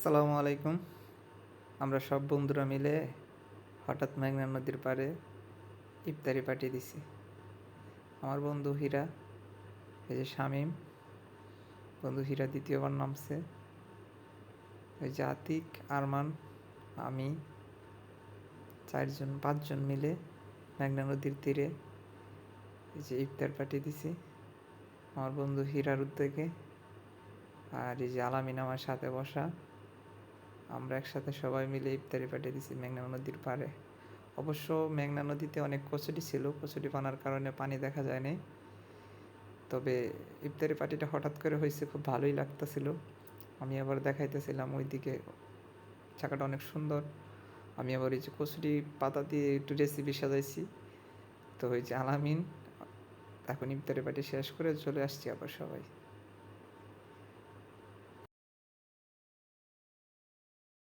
আসসালামু আলাইকুম। আমরা সব বন্ধুরা মিলে হঠাৎ মেঘনা নদীর পাড়ে ইফতারি পার্টি দিছি। আমার বন্ধু হীরা, এই যে শামীম, বন্ধু হীরা দ্বিতীয়বার নামছে, ওই যে আতিক, আরমান, আমি, 5জন মিলে মেঘনা নদীর তীরে এই যে ইফতার পার্টি দিছি আমার বন্ধু হীরার উদ্যোগে। আর এই যে আলামিন আমার সাথে বসা, আমরা একসাথে সবাই মিলে ইফতারি পার্টি দিছি মেঘনা নদীর পাড়ে। অবশ্য মেঘনা নদীতে অনেক কচুরি ছিল, কচুরি পানার কারণে পানি দেখা যায় নাই। তবে ইফতারি পার্টিটা হঠাৎ করে হয়েছে, খুব ভালোই লাগতেছিল। আমি আবার দেখাইতেছিলাম ওইদিকে জায়গাটা অনেক সুন্দর। আমি আবার এই যে কচুরি পাতা দিয়ে একটু রেসিপি সাজাইছি। তো ওই যে আলামিন, এখন ইফতারি পার্টি শেষ করে চলে আসছি আবার সবাই।